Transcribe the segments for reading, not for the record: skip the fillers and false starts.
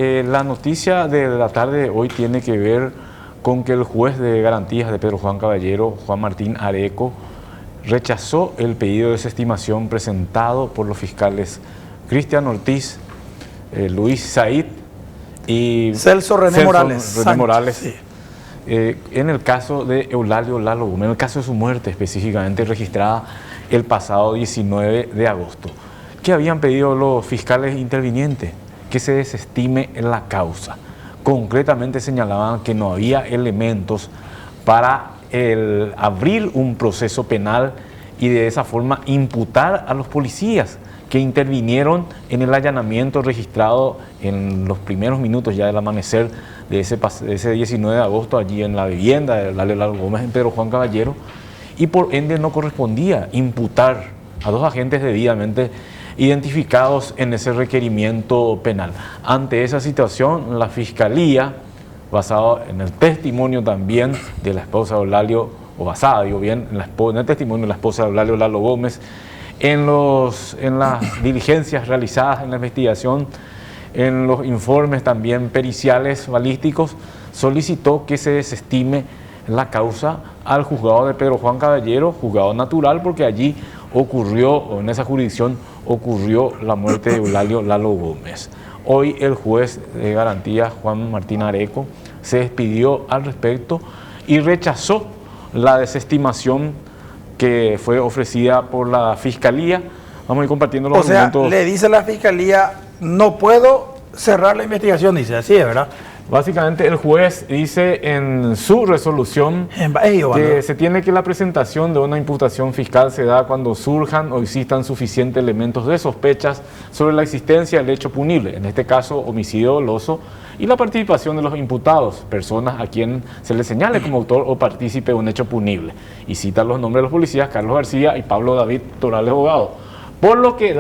La noticia de la tarde de hoy tiene que ver con que el juez de garantías de Pedro Juan Caballero, Juan Martín Areco, rechazó el pedido de desestimación presentado por los fiscales Cristian Ortiz, Luis Said y Celso René Morales. Sí. En el caso de Eulalio Lalo Gómez, en el caso de su muerte específicamente registrada el pasado 19 de agosto. ¿Qué habían pedido los fiscales intervinientes? Que se desestime la causa. Concretamente señalaban que no había elementos para abrir un proceso penal y de esa forma imputar a los policías que intervinieron en el allanamiento registrado en los primeros minutos ya del amanecer de ese 19 de agosto allí en la vivienda de Eulalio Lalo Gómez en Pedro Juan Caballero, y por ende no correspondía imputar a dos agentes debidamente identificados en ese requerimiento penal. Ante esa situación, la Fiscalía, basado en el testimonio también de la esposa de Eulalio, o basada, digo bien, en el testimonio de la esposa de Eulalio Lalo Gómez, en las diligencias realizadas en la investigación, en los informes también periciales balísticos, solicitó que se desestime la causa al juzgado de Pedro Juan Caballero, juzgado natural, porque allí ocurrió, o en esa jurisdicción ocurrió la muerte de Eulalio Lalo Gómez. Hoy el juez de garantía, Juan Martín Areco, se despidió al respecto y rechazó la desestimación que fue ofrecida por la Fiscalía. Vamos a ir compartiendo los argumentos. O sea, le dice la Fiscalía, no puedo cerrar la investigación, dice, así es, ¿verdad? Básicamente el juez dice en su resolución que se tiene que la presentación de una imputación fiscal se da cuando surjan o existan suficientes elementos de sospechas sobre la existencia del hecho punible, en este caso homicidio doloso, y la participación de los imputados, personas a quien se les señale como autor o partícipe de un hecho punible. Y cita los nombres de los policías Carlos García y Pablo David Torales Abogado. Por lo que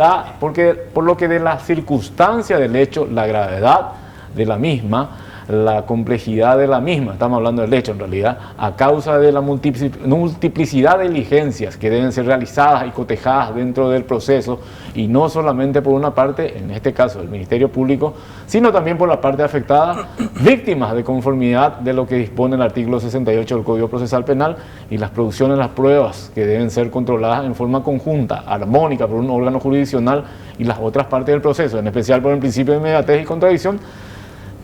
de la circunstancia del hecho, la gravedad de la misma, la complejidad de la misma, estamos hablando del hecho en realidad, a causa de la multiplicidad de diligencias que deben ser realizadas y cotejadas dentro del proceso, y no solamente por una parte, en este caso el Ministerio Público, sino también por la parte afectada, víctimas de conformidad de lo que dispone el artículo 68 del Código Procesal Penal, y las producciones de las pruebas que deben ser controladas en forma conjunta, armónica por un órgano jurisdiccional y las otras partes del proceso, en especial por el principio de inmediatez y contradicción.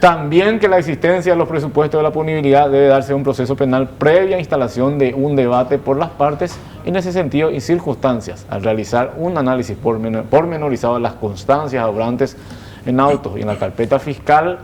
También que la existencia de los presupuestos de la punibilidad debe darse un proceso penal previa instalación de un debate por las partes en ese sentido y circunstancias, al realizar un análisis pormenorizado de las constancias obrantes en autos y en la carpeta fiscal.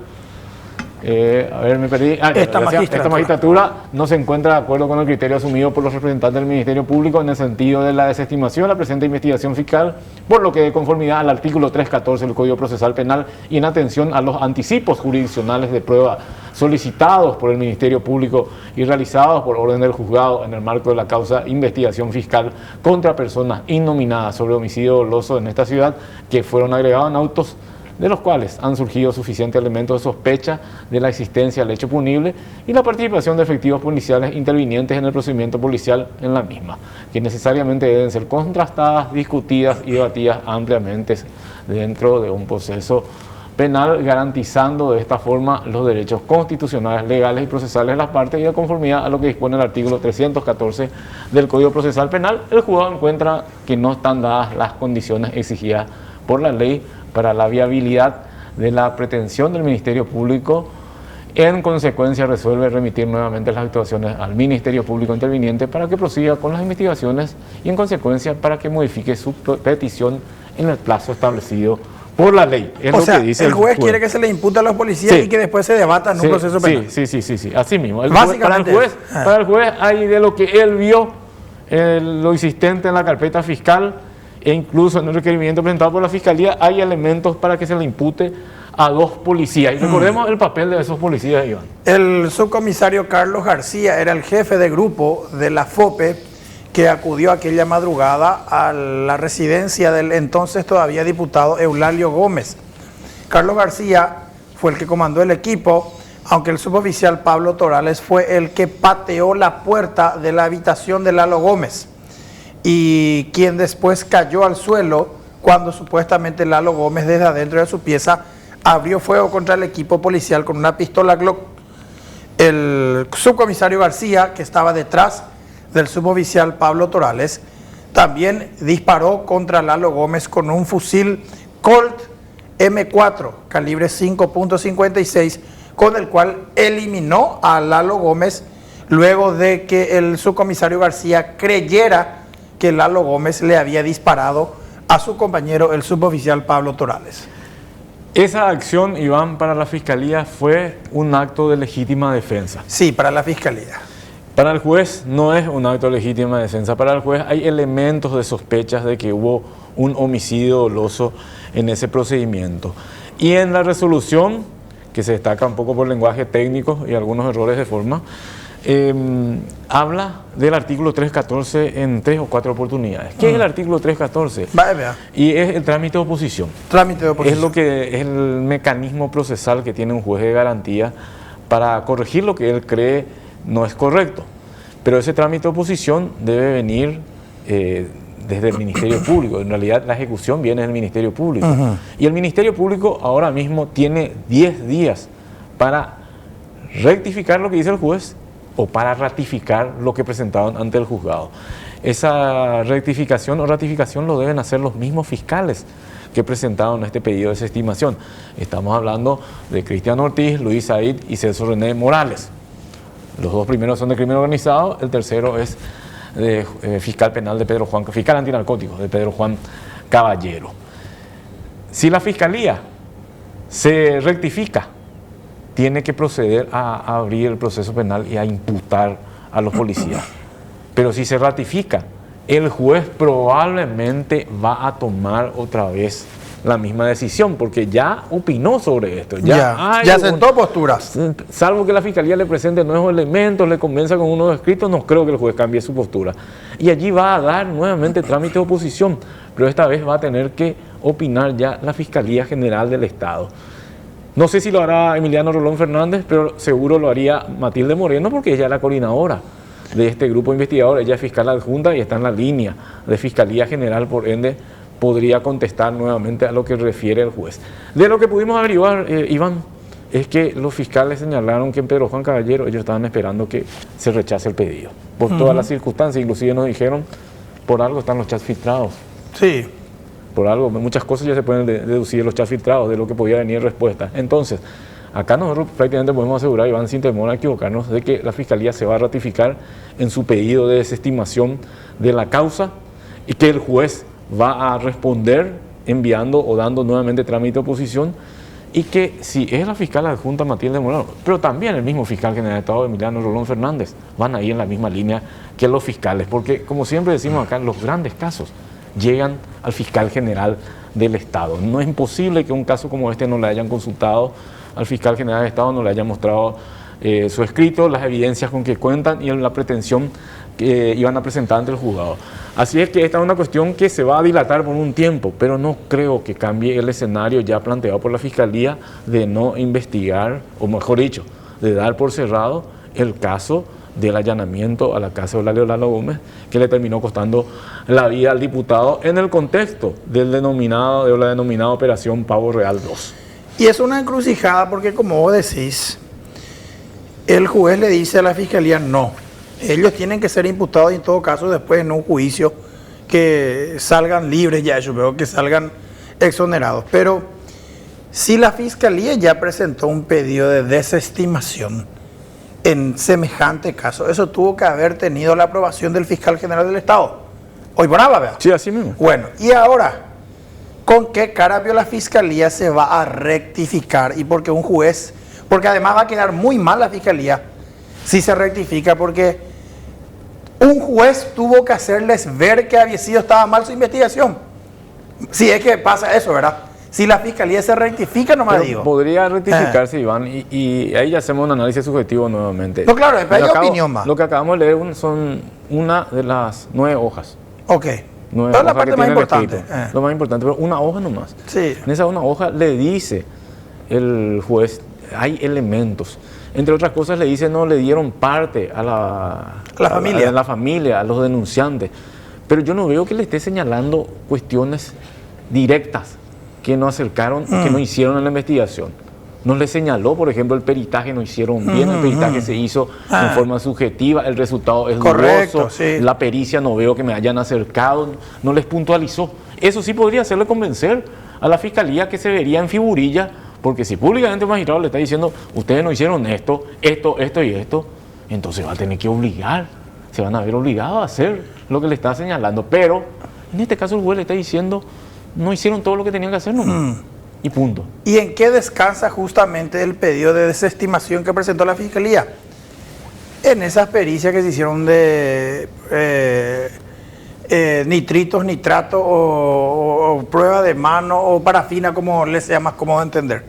Me perdí. Esta magistratura no se encuentra de acuerdo con el criterio asumido por los representantes del Ministerio Público en el sentido de la desestimación de la presente investigación fiscal, por lo que de conformidad al artículo 314 del Código Procesal Penal y en atención a los anticipos jurisdiccionales de prueba solicitados por el Ministerio Público y realizados por orden del juzgado en el marco de la causa investigación fiscal contra personas innominadas sobre homicidio doloso en esta ciudad, que fueron agregados en autos de los cuales han surgido suficientes elementos de sospecha de la existencia del hecho punible y la participación de efectivos policiales intervinientes en el procedimiento policial en la misma, que necesariamente deben ser contrastadas, discutidas y debatidas ampliamente dentro de un proceso penal, garantizando de esta forma los derechos constitucionales, legales y procesales de las partes y de conformidad a lo que dispone el artículo 314 del Código Procesal Penal. El juzgado encuentra que no están dadas las condiciones exigidas por la ley para la viabilidad de la pretensión del Ministerio Público. En consecuencia resuelve remitir nuevamente las actuaciones al Ministerio Público interviniente para que prosiga con las investigaciones y en consecuencia para que modifique su petición en el plazo establecido por la ley. Es o sea, que dice el juez quiere que se le impute a los policías y que después se debata en un proceso penal. Sí, así mismo. Para el juez hay de lo que él vio, lo existente en la carpeta fiscal, e incluso en el requerimiento presentado por la Fiscalía hay elementos para que se le impute a dos policías. Y recordemos el papel de esos policías, Iván. El subcomisario Carlos García era el jefe de grupo de la FOPE que acudió aquella madrugada a la residencia del entonces todavía diputado Eulalio Gómez. Carlos García fue el que comandó el equipo, aunque el suboficial Pablo Torales fue el que pateó la puerta de la habitación de Lalo Gómez, y quien después cayó al suelo cuando supuestamente Lalo Gómez desde adentro de su pieza abrió fuego contra el equipo policial con una pistola Glock. El subcomisario García, que estaba detrás del suboficial Pablo Torales, también disparó contra Lalo Gómez con un fusil Colt M4 calibre 5.56, con el cual eliminó a Lalo Gómez luego de que el subcomisario García creyera que Lalo Gómez le había disparado a su compañero, el suboficial Pablo Torales. Esa acción, Iván, para la Fiscalía fue un acto de legítima defensa. Sí, para la Fiscalía. Para el juez no es un acto de legítima defensa. Para el juez hay elementos de sospechas de que hubo un homicidio doloso en ese procedimiento. Y en la resolución, que se destaca un poco por lenguaje técnico y algunos errores de forma, habla del artículo 314 en 3 o 4 oportunidades. ¿Qué es el artículo 314? Y es el trámite de oposición. Trámite de oposición. Es lo que es el mecanismo procesal que tiene un juez de garantía para corregir lo que él cree no es correcto. Pero ese trámite de oposición debe venir desde el Ministerio Público. En realidad la ejecución viene del Ministerio Público. Y el Ministerio Público ahora mismo tiene 10 días para rectificar lo que dice el juez o para ratificar lo que presentaron ante el juzgado. Esa rectificación o ratificación lo deben hacer los mismos fiscales que presentaron este pedido de desestimación. Estamos hablando de Cristian Ortiz, Luis Said y Celso René Morales. Los dos primeros son de crimen organizado, el tercero es de fiscal penal de Pedro Juan, fiscal antinarcótico de Pedro Juan Caballero. Si la Fiscalía se rectifica, tiene que proceder a abrir el proceso penal y a imputar a los policías. Pero si se ratifica, el juez probablemente va a tomar otra vez la misma decisión, porque ya opinó sobre esto. Ya sentó posturas. Salvo que la Fiscalía le presente nuevos elementos, le convenza con unos escritos, no creo que el juez cambie su postura. Y allí va a dar nuevamente trámite de oposición, pero esta vez va a tener que opinar ya la Fiscalía General del Estado. No sé si lo hará Emiliano Rolón Fernández, pero seguro lo haría Matilde Moreno, porque ella es la coordinadora de este grupo investigador. Ella es fiscal adjunta y está en la línea de Fiscalía General, por ende podría contestar nuevamente a lo que refiere el juez. De lo que pudimos averiguar, Iván, es que los fiscales señalaron que en Pedro Juan Caballero ellos estaban esperando que se rechace el pedido, por todas las circunstancias. Inclusive nos dijeron, por algo están los chats filtrados. Sí. Por algo, muchas cosas ya se pueden deducir de los chats filtrados, de lo que podía venir respuesta. Entonces, acá nosotros prácticamente podemos asegurar, Iván, sin temor a equivocarnos, de que la Fiscalía se va a ratificar en su pedido de desestimación de la causa y que el juez va a responder enviando o dando nuevamente trámite de oposición, y que si es la fiscal adjunta Matilde Moreno, pero también el mismo fiscal general de Estado, Emiliano Rolón Fernández, van a ir en la misma línea que los fiscales, porque como siempre decimos acá, los grandes casos llegan al fiscal general del Estado. No es imposible que un caso como este no le hayan consultado al fiscal general del Estado, no le hayan mostrado su escrito, las evidencias con que cuentan y la pretensión que iban a presentar ante el juzgado. Así es que esta es una cuestión que se va a dilatar por un tiempo, pero no creo que cambie el escenario ya planteado por la Fiscalía de no investigar, o mejor dicho, de dar por cerrado el caso del allanamiento a la casa de Eulalio Lalo Gómez, que le terminó costando la vida al diputado en el contexto de la denominada Operación Pavo Real 2. Y es una encrucijada porque, como vos decís, el juez le dice a la Fiscalía no. Ellos tienen que ser imputados y en todo caso después en un juicio que salgan libres ya, yo veo que salgan exonerados. Pero si la Fiscalía ya presentó un pedido de desestimación en semejante caso, eso tuvo que haber tenido la aprobación del fiscal general del Estado. Hoy brava, ¿verdad? Sí, así mismo. Bueno, y ahora, ¿con qué cara la Fiscalía se va a rectificar? Y porque un juez, porque además va a quedar muy mal la Fiscalía si se rectifica, porque un juez tuvo que hacerles ver que estaba mal su investigación. Si es que pasa eso, ¿verdad? Si la Fiscalía se rectifica, no me digo. Podría rectificarse, Iván, y ahí ya hacemos un análisis subjetivo nuevamente. No, claro, hay opinión más. Lo que acabamos de leer son una de las 9 hojas. Ok. Pero es la parte más importante. Lo más importante, pero una hoja nomás. Sí. En esa una hoja le dice el juez, hay elementos. Entre otras cosas le dice, no le dieron parte a la familia, a los denunciantes. Pero yo no veo que le esté señalando cuestiones directas que no acercaron, que no hicieron en la investigación. No le señaló, por ejemplo, el peritaje no hicieron bien, el peritaje se hizo en forma subjetiva, el resultado es dudoso, la pericia no veo que me hayan acercado, no les puntualizó. Eso sí podría hacerle convencer a la fiscalía que se vería en figurilla, porque si públicamente el magistrado le está diciendo, ustedes no hicieron esto y esto, entonces va a tener que obligar, se van a ver obligados a hacer lo que le está señalando. Pero en este caso el juez le está diciendo, no hicieron todo lo que tenían que hacer, no. Y punto. ¿Y en qué descansa justamente el pedido de desestimación que presentó la Fiscalía? En esas pericias que se hicieron de nitritos, nitratos o prueba de mano o parafina, como les sea más cómodo entender.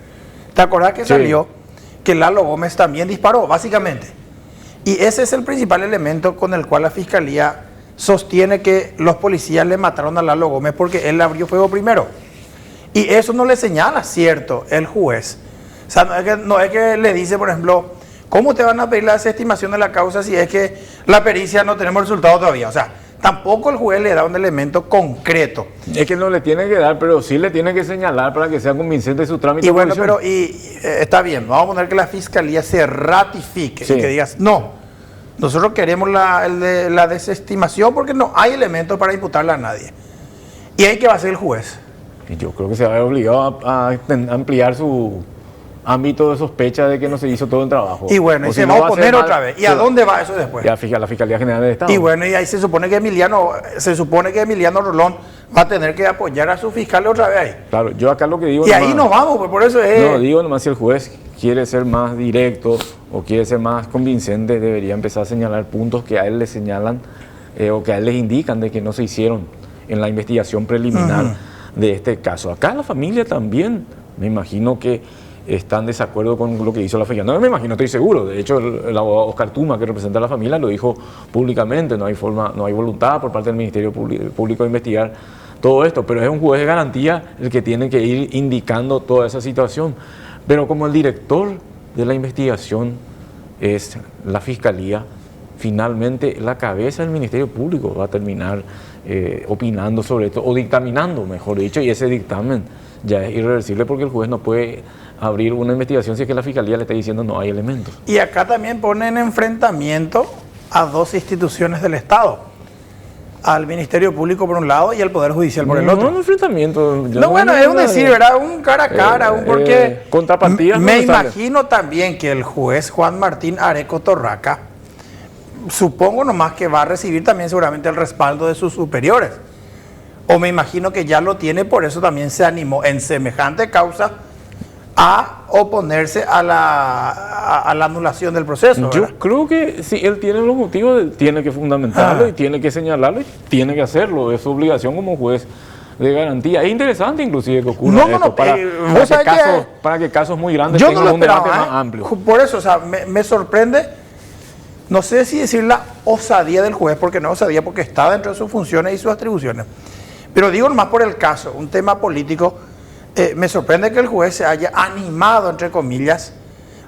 ¿Te acordás que salió que Lalo Gómez también disparó, básicamente? Y ese es el principal elemento con el cual la Fiscalía sostiene que los policías le mataron a Lalo Gómez porque él abrió fuego primero. Y eso no le señala, cierto, el juez. O sea, no es que le dice, por ejemplo, ¿cómo te van a pedir la desestimación de la causa si es que la pericia no tenemos resultado todavía? O sea, tampoco el juez le da un elemento concreto. Es que no le tiene que dar, pero sí le tiene que señalar para que sea convincente su trámite. Y bueno, pero está bien, vamos a poner que la Fiscalía se ratifique y que digas, no, nosotros queremos la desestimación porque no hay elementos para imputarle a nadie. ¿Y ahí qué va a hacer el juez? Yo creo que se va a ver obligado a ampliar su ámbito de sospecha de que no se hizo todo el trabajo. Y bueno, y se va a oponer otra vez. ¿Y a dónde va eso después? Ya fija la Fiscalía General del Estado. Y bueno, y ahí se supone que Emiliano Rolón va a tener que apoyar a su fiscal otra vez ahí. Claro, yo acá lo que digo... Y ahí nos vamos, pues por eso es... No, digo nomás si el juez quiere ser más directo o quiere ser más convincente, debería empezar a señalar puntos que a él le señalan o que a él les indican de que no se hicieron en la investigación preliminar de este caso. Acá la familia también, me imagino que está en desacuerdo con lo que hizo la fiscalía. No me imagino, estoy seguro. De hecho, el abogado Oscar Tuma, que representa a la familia, lo dijo públicamente. No hay voluntad por parte del Ministerio Público de investigar todo esto, pero es un juez de garantía el que tiene que ir indicando toda esa situación. Pero como el director de la investigación es la fiscalía, finalmente la cabeza del Ministerio Público va a terminar opinando sobre esto, o dictaminando, mejor dicho, y ese dictamen ya es irreversible porque el juez no puede abrir una investigación si es que la Fiscalía le está diciendo no hay elementos. Y acá también ponen en enfrentamiento a dos instituciones del Estado, al Ministerio Público por un lado y al Poder Judicial por el otro. No, un enfrentamiento. No, bueno, es un decir, ¿verdad? Un cara a cara, porque contrapartidas. Me imagino también que el juez Juan Martín Areco Torraca, supongo nomás que va a recibir también seguramente el respaldo de sus superiores. O me imagino que ya lo tiene, por eso también se animó en semejante causa a oponerse a la anulación del proceso, ¿verdad? Yo creo que si él tiene los motivos, tiene que fundamentarlo y tiene que señalarlo y tiene que hacerlo. Es su obligación como juez de garantía. Es interesante inclusive que ocurra esto para que casos muy grandes tengan un debate más amplio. Por eso, o sea, me sorprende, no sé si decir la osadía del juez, porque no es osadía, porque está dentro de sus funciones y sus atribuciones. Pero digo nomás por el caso, un tema político, me sorprende que el juez se haya animado, entre comillas,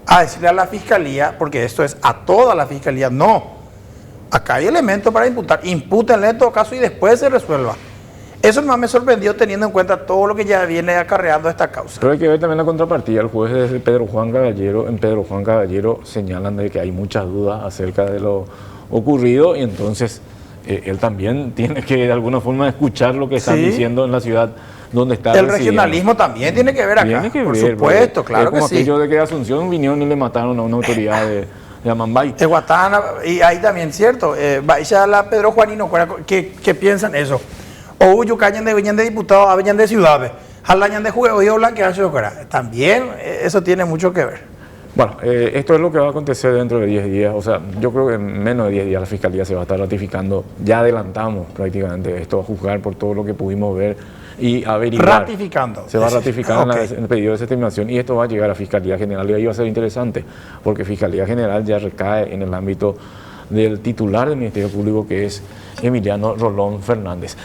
a decirle a la Fiscalía, porque esto es a toda la Fiscalía, no, acá hay elementos para imputar, impútenle en todo caso y después se resuelva. Eso más me sorprendió teniendo en cuenta todo lo que ya viene acarreando esta causa. Pero hay que ver también la contrapartida. El juez de Pedro Juan Caballero señalan de que hay muchas dudas acerca de lo ocurrido y entonces él también tiene que de alguna forma escuchar lo que están diciendo en la ciudad donde está el regionalismo también tiene que ver acá, tiene que por ver, supuesto, claro que sí. Como aquello de que Asunción vinieron y le mataron a una autoridad de Amambay. De Guatana, y ahí también, cierto, vaya la Pedro Juanino, ¿qué piensan eso? O huyo cañan de diputados, aveñan de ciudades, jalañan de juego y hablan que hace también eso tiene mucho que ver. Bueno, esto es lo que va a acontecer dentro de 10 días, o sea, yo creo que en menos de 10 días la Fiscalía se va a estar ratificando, ya adelantamos prácticamente esto a juzgar por todo lo que pudimos ver y averiguar. Ratificando. Se va a ratificar en el pedido de desestimación y esto va a llegar a Fiscalía General y ahí va a ser interesante, porque Fiscalía General ya recae en el ámbito del titular del Ministerio Público que es Emiliano Rolón Fernández.